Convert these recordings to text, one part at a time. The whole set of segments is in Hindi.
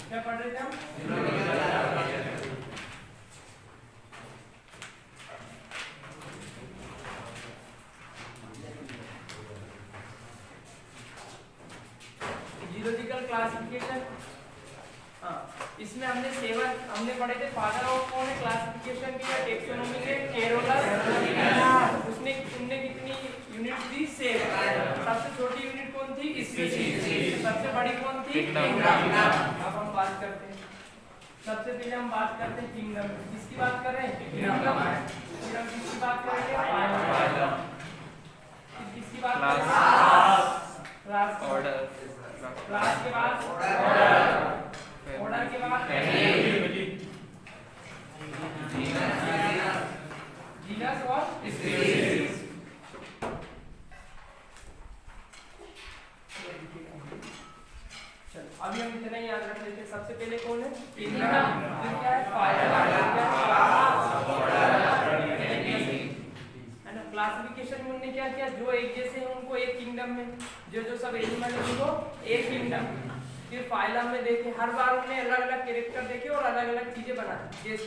क्या पढ़ रहे थे हम? Geological classification. हाँ, इसमें हमने पढ़े थे फादर ऑफ कौन है क्लासिफिकेशन की या टेक्सोनॉमी के? केरोलस। उनने कितनी यूनिट दी? 7। सबसे छोटी यूनिट कौन थी? स्पीशीज। सबसे बड़ी कौन थी? किंगडम। अब हम बात करते हैं, सबसे पहले हम बात करते हैं किंगडम। किसकी बात कर रहे हैं? किंगडम। फिर हम किसकी बात करेंगे? फाइलम। फिर किसकी बात करेंगे? क्लास। ऑर्डर। क्लास के बाद ऑर्डर के बाद जीनस और स्पीशीज। चलो अभी हम इतना ही याद रख लेते हैं। सबसे पहले कौन है? किंगडम। फिर क्या है? फाइलम। है ना। क्लासिफिकेशन में उन्होंने क्या किया? जो एक जैसे हैं उनको एक किंगडम में, जो सब एनिमल है उनको एक किंगडम। फिर फाइलम में देखे, हर बार उन्होंने अलग अलग कैरेक्टर देखे और अलग अलग चीजें बनाई। जैसे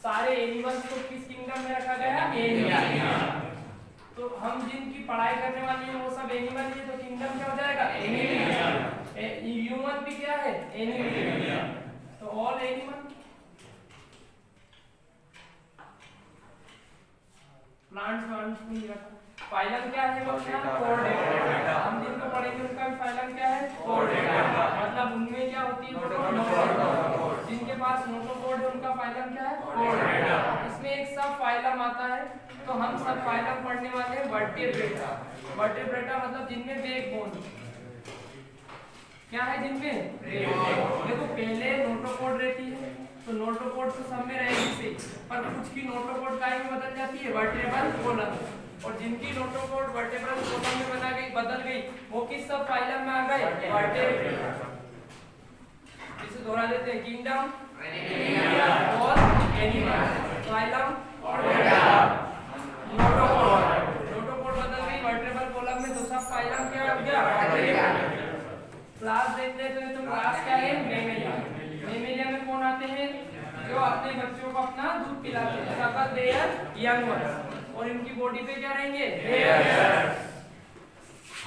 सारे एनिमल्स को किस किंगडम में रखा गया है? एनिमल। तो हम जिनकी पढ़ाई करने वाले हैं वो सब एनिमल है, तो किंगडम क्या हो जाएगा? एनिमल। ह्यूमन भी क्या है? एनिमल। तो ऑल एनिमल। प्लांट्स को नहीं रखा। फाइलम क्या है? कोर्डेटा। हम जिनको पढ़ेंगे उनका भी फाइलम क्या है? कोर्डेटा। मतलब उनमें क्या होती है? नोटोकॉर्ड। जिनके पास नोटोकॉर्ड है उनका फाइलम क्या है? कोर्डेटा। इसमें एक सब फाइलम आता है, तो हम सब फाइलम पढ़ने वाले हैं वर्टेब्रेटा। वर्टेब्रेटा मतलब जिनमें बैकबोन क्या है? जिनमें देखो पहले नोटोकॉर्ड रहती है, तो नोटोकॉर्ड तो सब में रहेगी सही, पर कुछ की नोटोकॉर्ड काय में बदल जाती है? वर्टेब्रल कोलम। और जिनकी नोटोकॉर्ड वर्टेब्रल कोलम में बदल गई वो किस सब फाइलम में आ गए? वर्टेब्रेटा। इसे दोहरा देते हैं। किंगडम और एनिमल, फाइलम नोटोकॉर्ड बदल गई वर्टेब्रल कोलम में, तो सब फाइलम क्या हो गया? वर्टेब्रेटा। क्लास देखते हैं तो तुम क्लास क्या है? मेमेलिया। मेमेलिया में कौन आते हैं? जो अपने बच्चों को अपना दूध पिलाते हैं, सकल देयर यंग वंस। और इनकी बॉडी पे क्या रहेंगे? हेयर्स।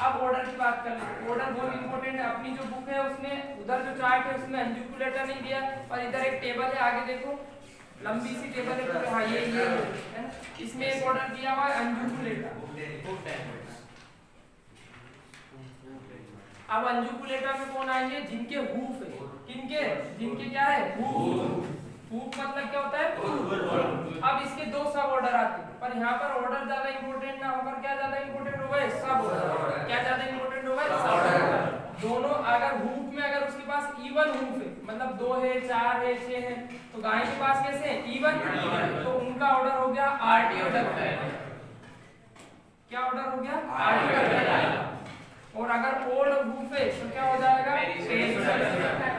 अब ऑर्डर की बात कर लेते। ऑर्डर बहुत इंपॉर्टेंट है। अपनी जो बुक है उसमें उधर जो चार्ट है उसमें अंजुकुलेटर नहीं दिया, पर इधर एक टेबल है, आगे देखो लंबी सी टेबल है पूरे। हाँ ये है ना। इसमें एक ऑर्डर दिया हुआ है अंजुकुलेटर। अब अंजुकुलेटा में कौन आएंगे? जिनके हूफ है। किनके? जिनके क्या है? हूफ। हूफ मतलब क्या होता है? हूफ। अब इसके दो सब ऑर्डर आते हैं, पर यहाँ पर ऑर्डर ज्यादा इंपॉर्टेंट ना होकर क्या ज्यादा इंपॉर्टेंट होगा? सब ऑर्डर। क्या ज्यादा इंपॉर्टेंट होगा? सब ऑर्डर। दोनों अगर हूफ में अगर उसके पास इवन हूफ है, मतलब 2 है, 4 है, 6 है, तो गाय के पास कैसे है? इवन। तो उनका ऑर्डर हो गया आर्टियोडक्टाइल। क्या ऑर्डर हो गया? आर्टियोडक्टाइल। और अगर ओल्ड हूफ है तो क्या हो जाएगा? पेरिसोडक्टाइल।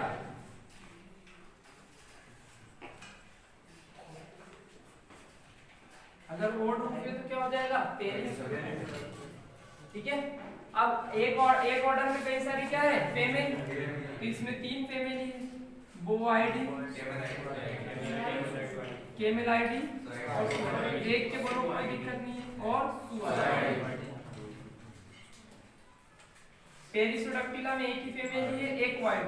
अगर ओल्ड हूफ है तो क्या हो जाएगा? पेरिसोडक्टाइल। ठीक है। अब एक ऑर्डर में कई सारी क्या है? फैमिली। तो इसमें 3 फैमिली है, बोवाइडी, कैमेलाइडी और सुआइडी। एक के बोलो कोई दिक्कत नहीं है, और सुआइडी। पेरिसोडक्टिला में एक ही फैमिली है, एक वाइड।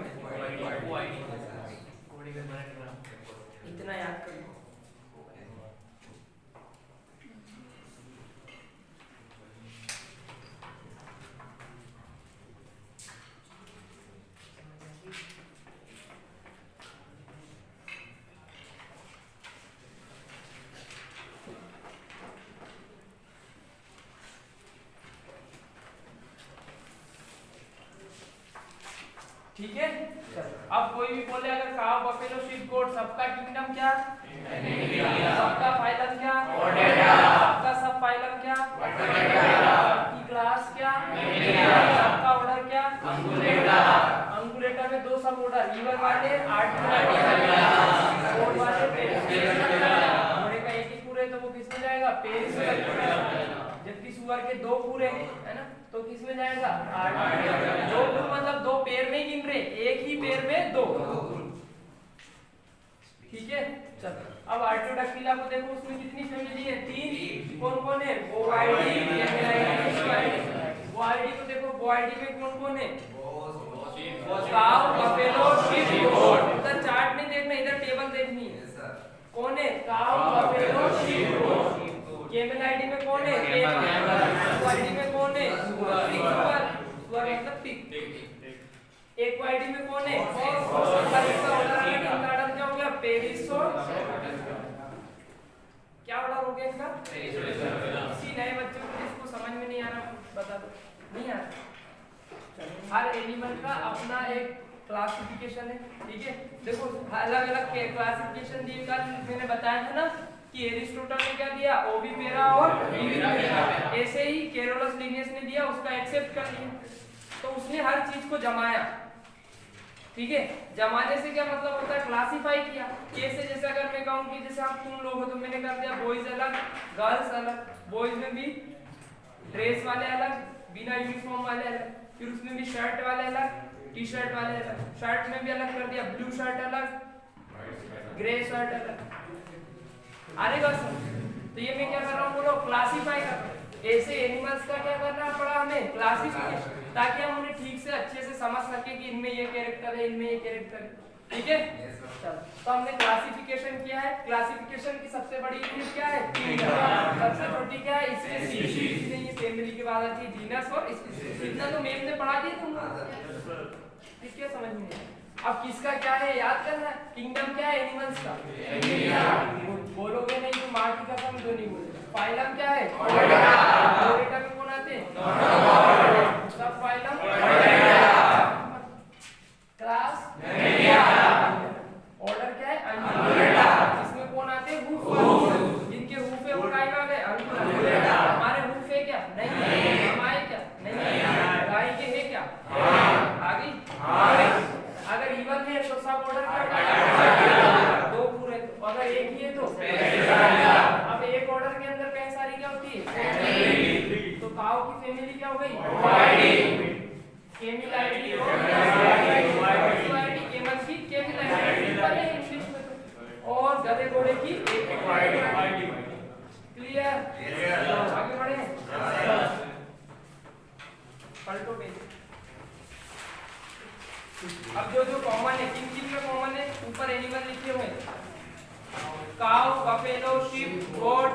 इतना याद कर लो। ठीक है। अब कोई भी बोले अगर काव, बफेलो, शीप, गोट, सबका किंगडम क्या? सबका फाइलम क्या? सबका सब फाइलम क्या? सबकी क्लास क्या? सबका ऑर्डर क्या? अंगुलेटा में 2 सब ऑर्डर, ईवन वाले, आर्टियोडक्टाइल वाले, घोड़े का एक ही पूरे तो वो किस में जाएगा? पेरिसोडक्टिला। जबकि सुअर के 2 पूरे हैं, है ना। तो किस में जाएगा? दो ग्रुप मतलब दो पेयर में गिन रहे, एक ही पेयर में दो। ठीक है, चलो अब आर्टियोडैक्टिला को देखो, उसमें कितनी फैमिली है? तीन। कौन कौन है? बोआइडी, बोआइडी को देखो, बोआइडी में कौन कौन है? काऊ, बफेलो, शीप, गोट। इधर चार्ट नहीं देखना, इधर टेबल देखनी है। कौन है? काऊ, बफेलो, शीप, गोट। कैमेलाइडी में कौन है? एक्वाइडी में कौन है? सुअर, मतलब पिग। एक्वाइडी में कौन है? ऑर्डर क्या हो गया? पेरिसो। क्या ऑर्डर हो गया इनका? किसी नए बच्चे को जिसको समझ में नहीं आ रहा बता दो। नहीं आ रहा? हर एनिमल का अपना एक क्लासिफिकेशन है। ठीक है, देखो अलग अलग क्लासिफिकेशन दिए। कल मैंने बताया था ना कि एरिस्टोटल ने क्या दिया? ओविपेरा और विविपेरा। ऐसे ही कैरोलस लिनियस ने दिया, उसका एक्सेप्ट कर लिया, तो उसने हर चीज को जमाया। ठीक है, जमाने से क्या मतलब होता है? क्लासिफाई किया। कैसे? जैसे अगर मैं कहूं कि जैसे आप तुम लोग हो, तो मैंने कर दिया बॉयज अलग, गर्ल्स अलग। बॉयज में भी ड्रेस वाले अलग, बिना यूनिफॉर्म वाले अलग, फिर उसमें भी शर्ट वाले अलग, टी शर्ट वाले अलग। शर्ट में भी अलग कर दिया, ब्लू शर्ट अलग, ग्रे शर्ट अलग। अरे बस, तो ये मैं क्या कर रहा हूँ? बोलो, क्लासिफाई कर रहा हूँ। ऐसे एनिमल्स का क्या करना पड़ा हमें? क्लासिफिकेशन, ताकि हम उन्हें ठीक से अच्छे से समझ सके कि इनमें ये कैरेक्टर है, इनमें ये कैरेक्टर है। ठीक है, तो हमने क्लासिफिकेशन किया है। क्लासिफिकेशन की सबसे बड़ी यूनिट क्या है? सबसे छोटी क्या है? स्पीशीज। ये फैमिली के बाद आती है जीनस और स्पीशीज। इतना तो मैम ने पढ़ा दिया तुमको, ठीक है, समझ में नहीं। अब किसका क्या है याद करना है। किंगडम क्या है एनिमल्स का? बोलोगे नहीं तो मार की कसम जो नहीं बोलेगा। फाइलम क्या है? ऑर्डर में कौन आते हैं? सब फाइलम। क्लास ऑर्डर क्या है? इसमें कौन आते हैं? हूफ। जिनके हूफ है वो काय का गए? हमारे हूफ है क्या? नहीं। हमारे क्या? नहीं। गाय के है क्या? आ गई। अगर इवन है तो सब ऑर्डर क्या? दो पूरे। तो अगर एक ही है तो अब एक ऑर्डर के अंदर कई सारी क्या होती है? तो काऊ की फैमिली क्या हो गई? कैमिलाइडी और कैमल की कैमिलाइडी वाले इंग्लिश में, और गधे घोड़े की क्लियर। आगे बढ़े, पलटो पेज। अब जो कॉमन है, किन किन में कॉमन है? ऊपर एनिमल लिखे हुए हैं, काऊ, बफेलो, शीप, गोट,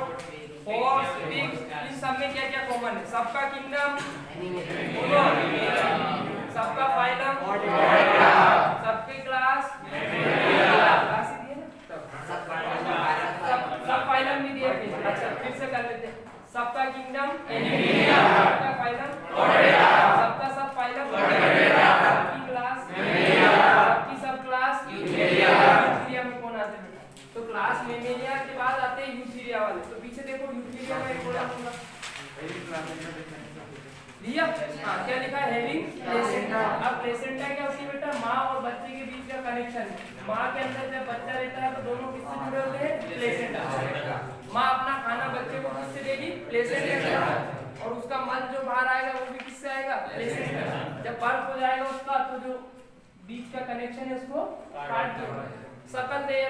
हॉर्स, पिग। इन सब में क्या क्या कॉमन है? सबका किंगडम, सबका फाइलम, सबके क्लास, सब फाइलम भी दिए। अच्छा, फिर से कर लेते हैं। सबका किंगडम, सबका फाइलम, सबका सब फाइलम, सबकी क्लास, सबकी सब क्लास। यूथीरिया में कौन आते हैं? तो क्लास मेमेलिया के बाद आते हैं यूथीरिया वाले। तो पीछे देखो, यूथीरिया में थोड़ा लिया। हाँ, क्या लिखा है? Having placenta. अब प्लेसेंटा क्या होती है बेटा? माँ और बच्चे के बीच का कनेक्शन। माँ के अंदर जब बच्चा रहता है तो दोनों किससे जुड़े होते हैं? प्लेसेंटा। माँ अपना खाना बच्चे को किससे देगी? प्लेसेंटा से। और उसका मल जो बाहर आएगा वो भी किससे आएगा? प्लेसेंटा। जब बर्थ हो जाएगा उसका, तो जो बीच का कनेक्शन है उसको काट देगा। सकल देयर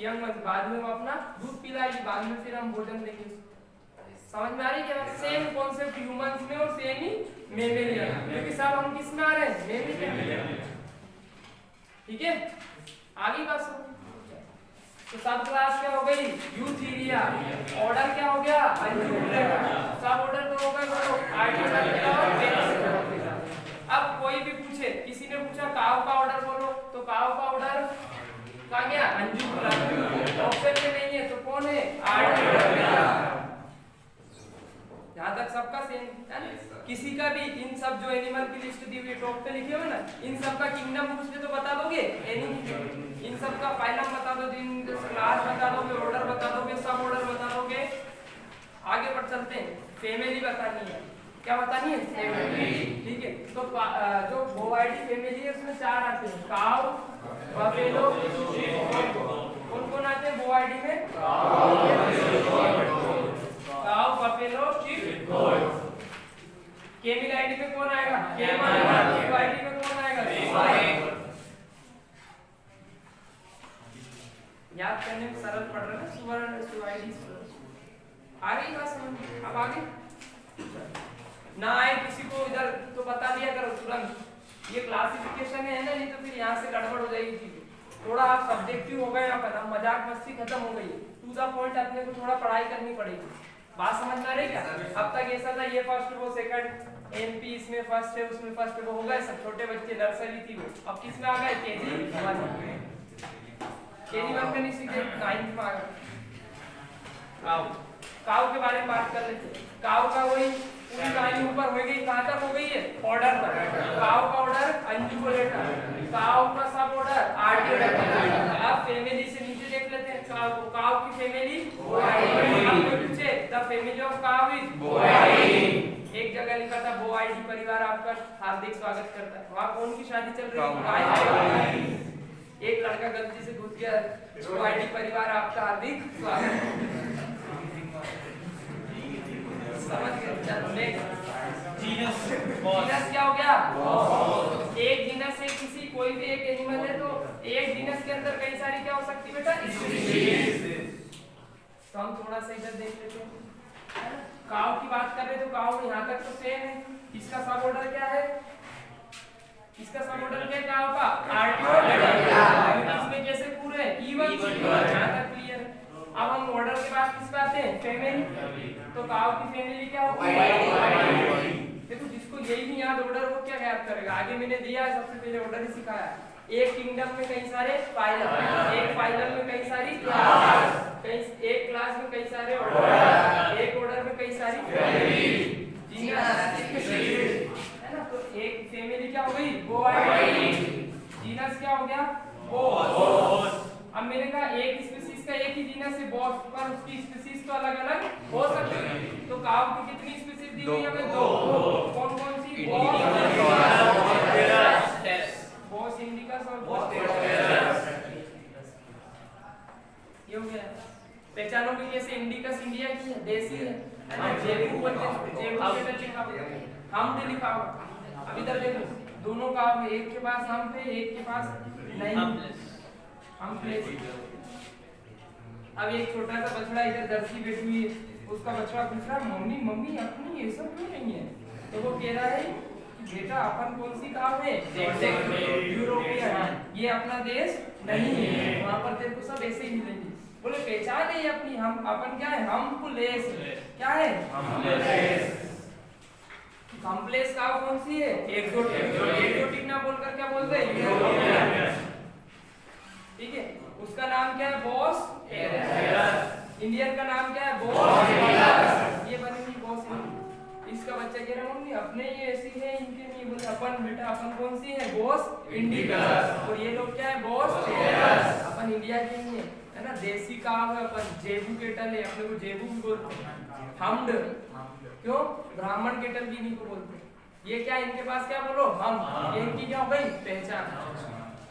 यंग बाद में वो अपना दूध पिलाएगी, बाद में फिर हम भोजन देंगे। समझ में आ रही है? सेम कॉन्सेप्ट ह्यूमंस में और सेम ही मेमेलिया, क्योंकि सब हम किस में आ रहे हैं? मेमेलिया। ठीक है, आगे बात सुनो। तो सब क्लास क्या हो गई? यूथीरिया। ऑर्डर क्या हो गया? सब ऑर्डर तो हो गए बोलो, आर्टियोडैक्टिला और पेरिस। अब कोई भी पूछे, किसी ने पूछा काऊ का ऑर्डर बोलो, तो काऊ का ऑर्डर का क्या? अंजुकुला। ऑप्शन में नहीं है तो कौन है? आर्टियोडैक्टिला। यहाँ तक सबका सेम है ना? किसी का भी इन सब जो एनिमल की लिस्ट दी हुई टॉप पे लिखे हुए ना, इन सब का किंगडम पूछते तो बता दोगे? इन सब का फाइलम बता दो, इन क्लास बता दोगे, ऑर्डर बता दोगे, सब ऑर्डर बता दोगे। आगे बढ़ चलते हैं, फैमिली बतानी है। क्या बतानी है? फैमिली। ठीक है, तो जो बोवाइडी फैमिली है उसमें चार आते हैं, काऊ, बफेलो, कौन कौन आते हैं बोवाइडी में? काऊ, बफेलो, शीप, केमिलाइडी में कौन आएगा? K1। क्यूआईडी में कौन आएगा? K1। याद करने में सरल पड़ रहा है सुवर्ण क्यूआईडी। आ गई बात समझ? अब आगे ना आए किसी को इधर तो बता दिया करो तुरंत। ये क्लासिफिकेशन है ना, नहीं तो फिर यहाँ से गड़बड़ हो जाएगी चीजें। थोड़ा आप सब्जेक्टिव हो गए, आप मजाक मस्ती खत्म हो गई, टू द पॉइंट अपने को थोड़ा पढ़ाई करनी पड़ेगी। बात समझ में आ रही क्या? अब तक ऐसा था ये फर्स्ट वो सेकंड, एमपी इसमें फर्स्ट है उसमें फर्स्ट है, वो हो गए सब छोटे बच्चे, नर्सरी थी वो। अब किस में आ गए? केजी 1 में नहीं सीखे, 9th में आ गए। काऊ के बारे में बात कर लेते हैं। काऊ का वही पूरी कहानी ऊपर हो गई, कहां तक हो गई है? ऑर्डर तक। काऊ का ऑर्डर अंजुलेटर, काऊ का सब ऑर्डर आर्टियोडेक्टाइल। अब फैमिली से नीचे देख लेते हैं काऊ को। काऊ की फैमिली बोआइडी। पूछे the family of cow is Bovidae. एक जगह लिखा था बोआइडी परिवार आपका हार्दिक स्वागत करता है। वहां कौन की शादी चल रही है? एक लड़का गलती से घुस गया, बोआइडी परिवार आपका हार्दिक स्वागत। समझ गए? चलो नेक्स्ट जीनस। जीनस क्या हो गया? एक जीनस से किसी कोई भी एक एनिमल है तो एक जीनस के अंदर कई सारी क्या हो सकती है बेटा? स्पीशीज। तो हम थोड़ा सा इधर देख लेते हैं। काऊ की बात कर रहे तो काऊ यहाँ तक तो सेम है। इसका सब ऑर्डर क्या है? इसका सब ऑर्डर क्या है काऊ का? आर्टियोडेक्टाइल। इसमें कैसे पूरे इवन यहाँ तक क्लियर है। अब हम ऑर्डर के बाद किस पे आते हैं? फैमिली। तो काऊ की फैमिली क्या होती है? देखो जिसको यही नहीं याद ऑर्डर वो क्या याद करेगा? आगे मैंने दिया है, सबसे पहले ऑर्डर ही सिखाया। एक किंगडम में कई सारे फाइलम, एक फाइलम में कई सारी क्लास, एक क्लास में कई सारे ऑर्डर, एक ऑर्डर में कई सारी फैमिली, जीनस है ना। तो एक फैमिली क्या हो गई? बोआइडी। जीनस क्या हो गया? बॉस। अब मैंने कहा एक स्पीशीज का एक ही जीनस है बॉस, पर उसकी स्पीशीज तो अलग अलग हो सकती है। तो काऊ की कितनी स्पीशीज दी हुई है हमें? 2। कौन कौन सी? बॉस इंडिकस और बॉस टेरस। ये हो गया। पहचानोगे कैसे? इंडिकस इंडिया की है, देसी है ना। जेबू बोलते हैं, जेबू पे लिखा हुआ, हम पे लिखा हुआ। अब इधर देखो दोनों काऊ है, एक के पास हम पे, एक के पास नहीं हम प्लेस। अब एक छोटा सा बछड़ा इधर जर्सी बैठी हुई है, उसका बछड़ा पूछ रहा है मम्मी मम्मी अपनी ये सब क्यों नहीं है? तो वो कह रहा है कि बेटा अपन कौन सी काऊ है? यूरोपियन। ये अपना देश नहीं है, वहां पर तेरे को सब ऐसे ही मिलेंगे। बोले पहचान है अपनी, हम अपन क्या है? हम प्लेस। क्या है? हम प्लेस काऊ कौन सी है? एक्सोटिक। एक्सोटिक ना बोलकर क्या बोलते हैं? यूरोपियन। ठीक है, उसका नाम क्या है? Boss terrace. इंडियन का नाम क्या है? Bos indicus. ये बनेगी बॉस इंडिकस। इसका बच्चा कह रहा मम्मी अपने ये ऐसी है, इनके नहीं। बोले अपन बेटा अपन कौन सी है? Bos indicus. और ये लोग क्या है? Boss terrace. अपन इंडिया के नहीं है ना, देसी काऊ है अपन। जेबू केटल है, अपने को जेबू भी बोलते हैं। हम्ड क्यों? ब्राह्मण केटल भी नहीं को बोलते। ये क्या इनके पास क्या बोलो? हम। ये इनकी क्या हो गई? पहचान।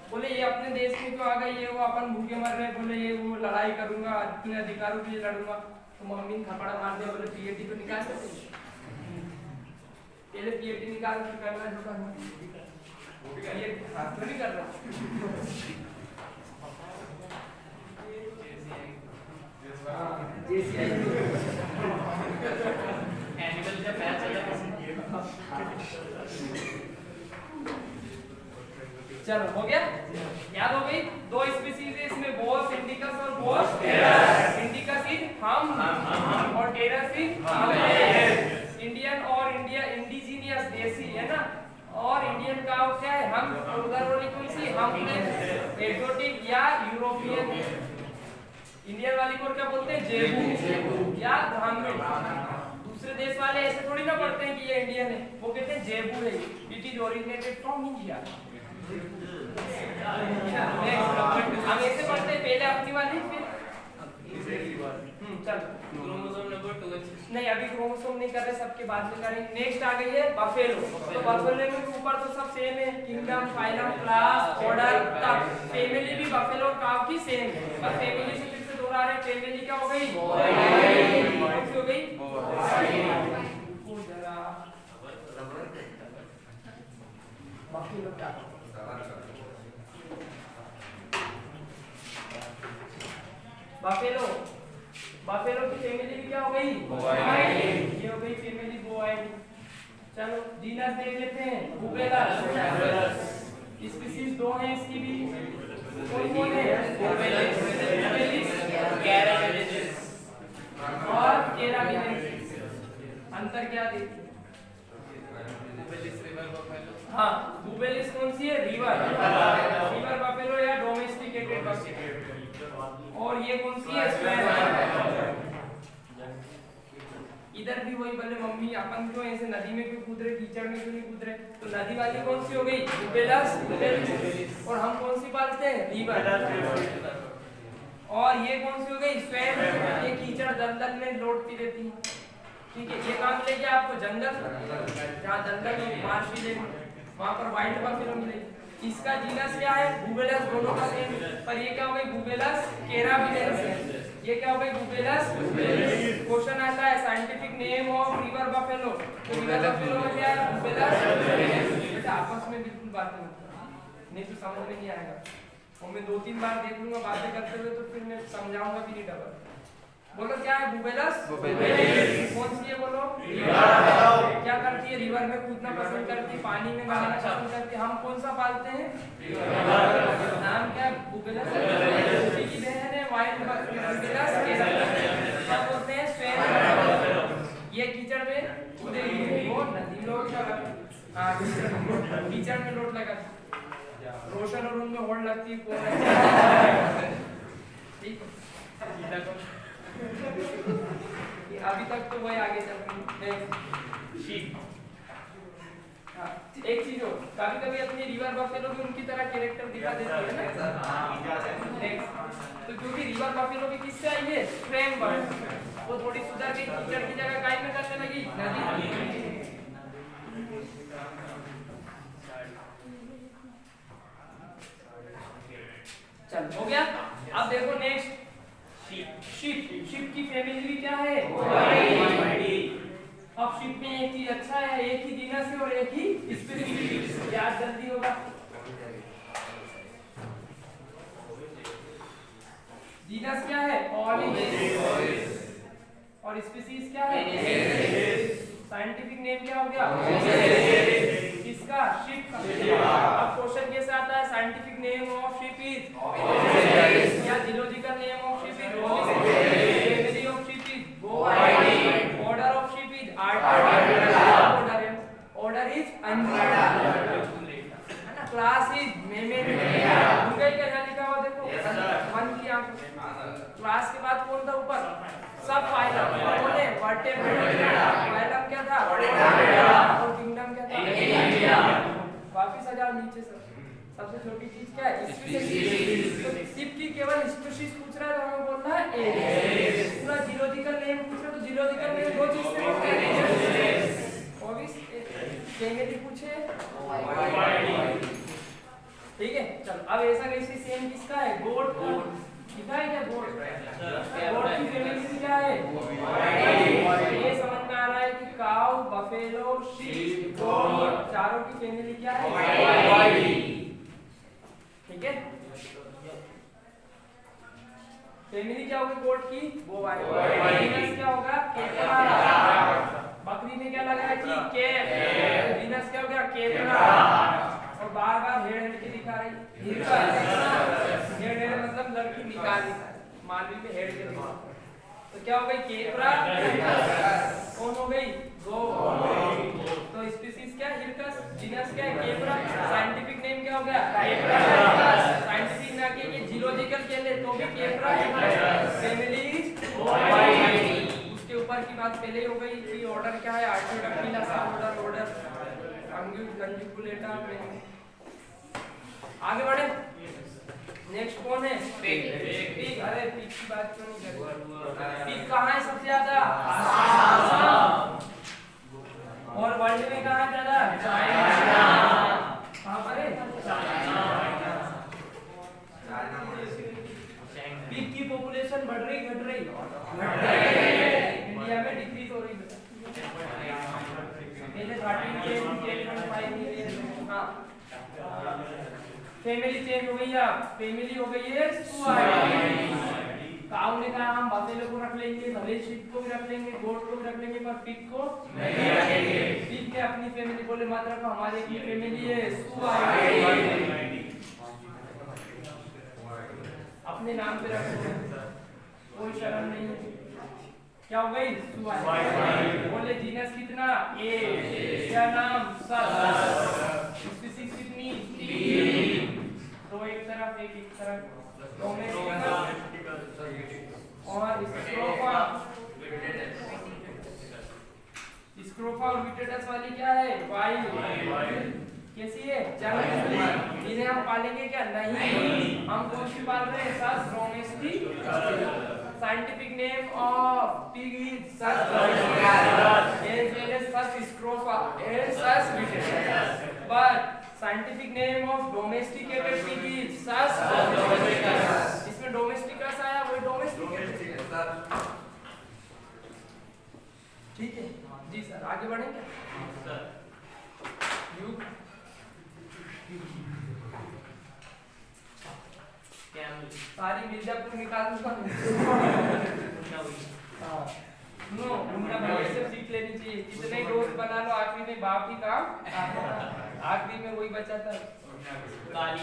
बोले ये अपने देश में क्यों आ गई? ये वो अपन भूखे मर रहे। बोले ये वो लड़ाई करूंगा, अपने अधिकारों के लिए लड़ूंगा। तो मम्मी ने थप्पड़ मार दिया। बोले पीएचडी तो निकाल सकते, पहले पीएचडी निकाल के करना जो करना, ये हाथ में नहीं कर रहा। जेसीआई एनिमल जब मैच चला। चलो हो गया, याद हो गई। 2 स्पीशीज है इसमें, बॉस इंडिकस और बॉस टेरस। इंडिकस इज हम और टेरस इज इंडियन और इंडिजीनियस देसी है ना। और इंडियन काऊ क्या है? हम। और उधर वाली कौन सी? हम एक्सोटिक या यूरोपियन। इंडियन वाली को क्या बोलते हैं? जेबू या ब्राह्मण। दूसरे देश वाले ऐसे थोड़ी ना पढ़ते हैं कि ये इंडियन है, वो कहते हैं जेबू है, it is originated from India. हम ऐसे पढ़ते हैं, पहले अपनी वाली फिर चल क्रोमोसोम नंबर 2 नहीं, अभी क्रोमोसोम नहीं कर रहे, सबके बाद में करेंगे। नेक्स्ट आ गई है बफेलो। तो बफेलो में ऊपर तो सब सेम है, किंगडम, फाइलम, क्लास, ऑर्डर तक। फैमिली भी बफेलो और काऊ की सेम है, पर फैमिली से फिर से दोहरा रहे। फैमिली क्या हो गई? कौन सी हो गई? बाकी लोग क्या बाफेलो बाफेलो की फैमिली भी क्या हो गई? बोआइडी। ये हो गई फैमिली बोआइडी। चलो जीनस देख लेते हैं। बुबेलस स्पीशीज दो हैं इसकी भी। कौन कौन है? बुबेलिस कैराबिनेंसिस और कैराबिनेंसिस। अंतर क्या देखिए? हाँ, बुबेलिस कौन सी है? रिवर बाफेलो या डोमेस्टिकेटेड बाफेलो। और ये कौन सी है? स्वेन। इधर भी वही बोले मम्मी अपन क्यों ऐसे नदी में क्यों कूद रहे, कीचड़ में क्यों नहीं कूद रहे? तो नदी वाली कौन सी हो गई? बुबेलस। और हम कौन सी पालते हैं? रिवर। और ये कौन सी हो गई? स्वेन। ये कीचड़ दलदल में लौटती रहती है। ठीक है, ये काम मिलेगी आपको जंगल, जहाँ जंगल में मार्श मिलेगी, वहाँ पर वाइल्ड बाफेलो मिलेगी। इसका जीनस क्या है? बुबेलस। दोनों का सेम, पर ये क्या हो गई? बुबेलस कैराबिनेंसिस। ये क्या हो गई? बुबेलस। क्वेश्चन आता है साइंटिफिक नेम ऑफ रिवर बाफेलो। तो रिवर बाफेलो में क्या है? बुबेलस। बेटा आपस में बिल्कुल बात नहीं तो समझ में नहीं आएगा। और मैं 2-3 बार देख लूंगा बातें करते हुए तो फिर मैं समझाऊंगा भी नहीं डबल। बोलो क्या है? बुबेलस। कौन सी है? बोलो। क्या करती है? रिवर में कूदना पसंद करती है, पानी में नहाना पसंद करती है। हम कौन सा पालते हैं? नाम क्या है? बुबेलस। उसी की बहन है वाइल्ड बुबेलस। क्या बोलते हैं? स्वेन। ये कीचड़ में कूदेगी, वो नदी में लोट लगा। हाँ, कीचड़ में लोट लगा। रोशन और उनमें होड़ लगती है। ठीक है, अभी तक तो वही आगे चल रही है। हाँ, एक चीज हो, कभी कभी अपनी रिवर बफेलो भी उनकी तरह कैरेक्टर दिखा देती है ना। तो क्योंकि रिवर बफेलो भी किससे आई है? Frame bird. वो थोड़ी सुधर गई, कीचड़ की जगह काय में करने लगी? नदी। चल हो गया। अब देखो नेक्स्ट शिप की फैमिली भी क्या है? अब शिप में एक चीज अच्छा है, एक ही जीनस है और एक ही स्पीशीज। याद जल्दी होगा। जीनस क्या है? ऑलिस। और स्पीशीज क्या है? साइंटिफिक नेम क्या हो गया? किसका? शिप का। अब क्वेश्चन कैसे आता है? Scientific name of sheep is, या geological name of sheep is family of sheep is Bovidae, order of sheep is order is अनब्रेडा, है ना? Class is Mammalia. उनका क्या लिखा हुआ देखो, वन की आंख। क्लास के बाद कौन था ऊपर? सब फाइलम। कौन है? वर्टेब्रेटा। फाइलम क्या था? और किंगडम क्या था? वापिस आ जाओ नीचे से। सबसे छोटी चीज क्या है? स्पीशीज। तो शिप की केवल स्पीशीज पूछ रहा है तो हमें बोलना है एज। पूरा जियोलॉजिकल नेम पूछ रहा है तो जियोलॉजिकल नेम दो चीज से होता है। ऑब्वियस फैमिली पूछे। ठीक है, चलो अब ऐसा कैसे सेम किसका है? गोट। लिखा है क्या गोट? गोट की फैमिली क्या है? ये समझ में आ रहा है कि काऊ, बफेलो, शीप, गोट, चारों की फैमिली क्या है? ठीक है, फैमिली क्या होगी गोट की? जीनस क्या होगा? केपरा। बकरी ने क्या लगाया कि कैप। जीनस क्या हो गया? केपरा। और बार बार हेड हेड की दिखा रही। हेड हेड मतलब लड़की निकाल मालवी पे हेड के दिखा। तो क्या हो गई? केपरा। कौन हो गई? गो। तो स्पीशीज क्या है? हिरकस। जीनस क्या है? केपरा। साइंटिफिक नेम क्या हो गया? केपरा। साइंटिफिक ना के जियोलॉजिकल के लिए तो भी केपरा है। फैमिली बोआइडी। उसके ऊपर की बात पहले ही हो गई कि ऑर्डर क्या है? आर्टियोडैक्टिला सब ऑर्डर लंजिकुलेटा में। आगे बढ़े। नेक्स्ट कौन है? पिग। अरे पिग की बात क्यों नहीं कर रहे? पिग कहाँ है सबसे ज्यादा? आसाम। और वर्ल्ड में कहाँ ज्यादा? चाइना। कहाँ पर है? पिग की पॉपुलेशन बढ़ रही घट रही? इंडिया में डिक्रीज हो रही है। पहले 13.5 मिलियन। हाँ, फैमिली चेंज हो गई है, फैमिली हो गई है स्वाइडी। काऊ ने कहा हम बफेलो को रख लेंगे, भले शिप को भी रख लेंगे, गोट को भी रख लेंगे, पर पिग को नहीं रखेंगे। पिग ने अपनी फैमिली बोले मत रखो, हमारी की फैमिली है स्वाइडी, अपने नाम पे रखो, कोई शर्म नहीं है। क्या हो गई स्वाइडी। बोले जीनस कितना ए, क्या नाम सस, स्पीशीज कितनी 3, तो एक तरफ डोमेस्टिक और स्क्रोफा और विटेटस वाली क्या है वाइल्ड। कैसी है जंगली। इन्हें हम पालेंगे क्या नहीं, हम कौन सी पाल रहे हैं सस domestic. Scientific name of pig is Sus domesticus, as well as Sus scrofa and Sus vittatus. But scientific name of domesticated pig is Sus domesticus. इसमें domesticus आया, वो domesticated सर। ठीक है जी सर, आगे बढ़ें क्या? यू सारी मिर्जापुर निकाल दूंगा। हाँ सुनो, उनका भाई से सीख लेनी चाहिए, कितने दोस्त बना लो आखिरी में बाप ही काम, आखिरी में वही बचा था काली।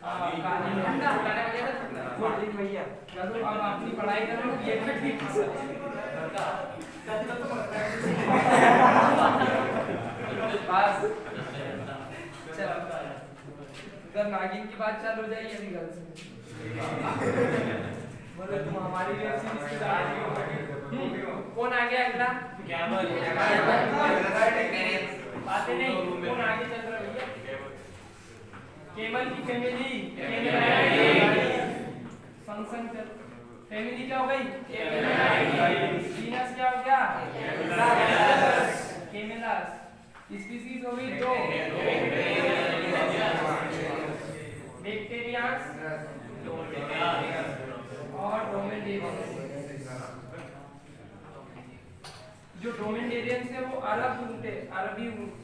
हाँ काली ठंडा गाना बजा था बोल दिन भैया। चलो अब अपनी पढ़ाई करो, ये ठीक बस। चलो अगर नागिन की बात चालू हो जाएगी अभी गल से बोले तुम हमारी वेब सीरीज की कौन आ गया अगला? बातें नहीं, कौन आगे चल रहा है भैया? केमल की फैमिली फंक्शन चल, फैमिली क्या हो गई? जीनस क्या हो गया? केमेलस। स्पीशीज हो गई 2, बैक्टीरियास और डोमेनियंस। जो डोमेनियंस है वो अरब ऊंट है, अरबी ऊंट।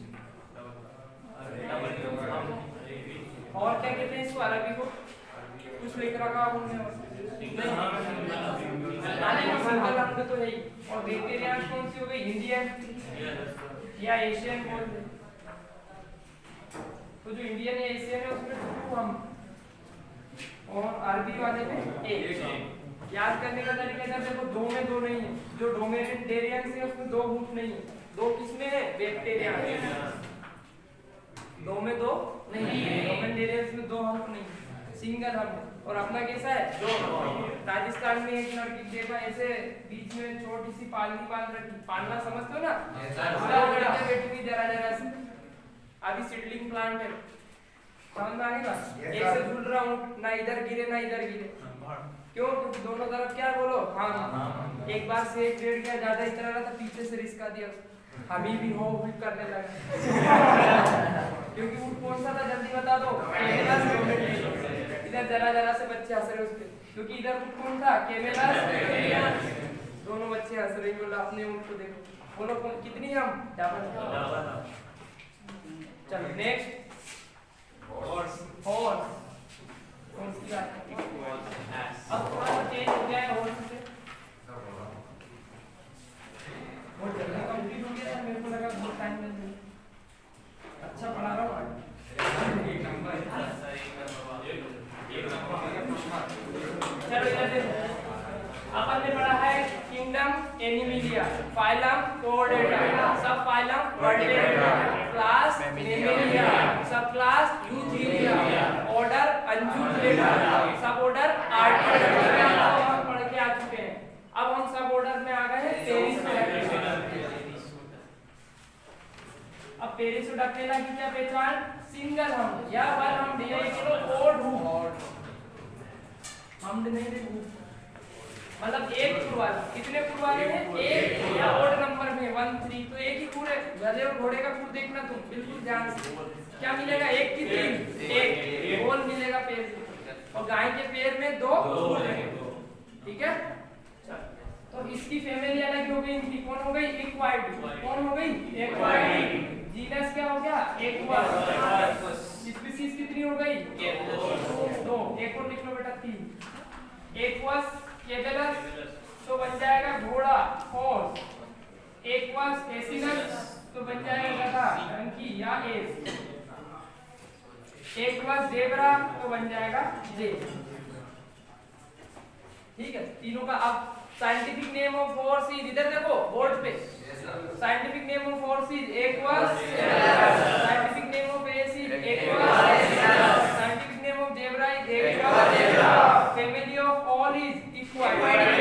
और क्या कहते हैं इसको अरबी को? कुछ लिख रखा उन्होंने सिंगल अंग तो है ही। और बैक्टीरियास कौन सी हो गई? इंडियन या एशियन बोलते। तो जो इंडियन या एशियन है उसमें 2 हम, और अरबी वाले में 1। याद करने का तरीका है, देखो 2 में 2 नहीं है, जो डोमेनियंस है उसमें 2 ऊंट नहीं है, 2 किसमें है? बैक्टीरिया। 2 में 2 नहीं है, डोमेनियंस में 2 हम नहीं, सिंगल हम। और अपना कैसा है? 2। राजस्थान में एक लड़की देखा ऐसे बीच में छोटी सी पालनी बांध रखी, पालना समझते हो ना? लड़कियां बैठी हुई जरा जरा सी, अभी सीडलिंग प्लांट है, समझ में आएगा? एक से झूल रहा हूँ, ना इधर गिरे ना इधर गिरे। क्यों? क्योंकि दोनों तरफ क्या बोलो हाँ। एक बार से एक डेढ़ क्या ज्यादा इतना रहा था, पीछे से रिस्का दिया, अभी भी हो करने लगा। क्योंकि वो कौन सा था जल्दी बता दो? इधर जरा जरा से बच्चे हंस रहे उसपे, क्योंकि इधर कौन था? केमेलस। दोनों बच्चे हंस रहे, बोला अपने ऊँट को देखो, बोलो कितनी हम? डबल। चलो नेक्स्ट हॉर्स। कौन सी बात है? अब थोड़ा सा चेंज हो गया है हॉर्स से, बहुत जल्दी कंप्लीट हो गया था, मेरे को लगा बहुत टाइम लग गया। अच्छा पढ़ा रहा हूँ। चलो इधर देखो, अपन ने पढ़ा है किंगडम एनिमिलिया, फाइलम कोर्डेटा, सब फाइलम वर्टेब्रेटा, क्लास मेमेलिया, सब क्लास यूथीरिया, ऑर्डर अंजुलेटा, सब ऑर्डर आर्टियोडेटा। हम पढ़ के आ चुके हैं। अब हम सब ऑर्डर में आ गए हैं पेरिसोडाक्टिला। अब पेरिसोडाक्टिला की क्या पहचान? सिंगल हम या वन हम दिया ओड हूफ, हम नहीं देखो मतलब एक खुर वाला। कितने खुर वाले हैं? एक, या ओड नंबर में 1 3, तो एक ही खुर है। गधे और घोड़े का खुर देखना तुम बिल्कुल ध्यान से, क्या मिलेगा? 1 की 3, एक होल मिलेगा पैर, और गाय के पैर में 2 खुर है। ठीक है, तो इसकी फैमिली अलग हो गई, इनकी कौन हो गई? इक्वाइडी। कौन हो गई? इक्वाइडी। जीनस क्या हो गया? एक्वा। स्पीशीज कितनी हो गई? डंकी, एक्वस कैमेलस तो बन जाएगा घोड़ा हॉर्स, एक्वस एसिनस तो बन जाएगा गधा डंकी या एस, एक्वस जेब्रा तो बन जाएगा जेब। ठीक है, तीनों का। अब scientific name of horse is, इधर देखो बोर्ड पे, scientific name of horse is Equus, scientific name of ass is Equus, scientific name of zebra is Equus, family of all is इक्वाइड।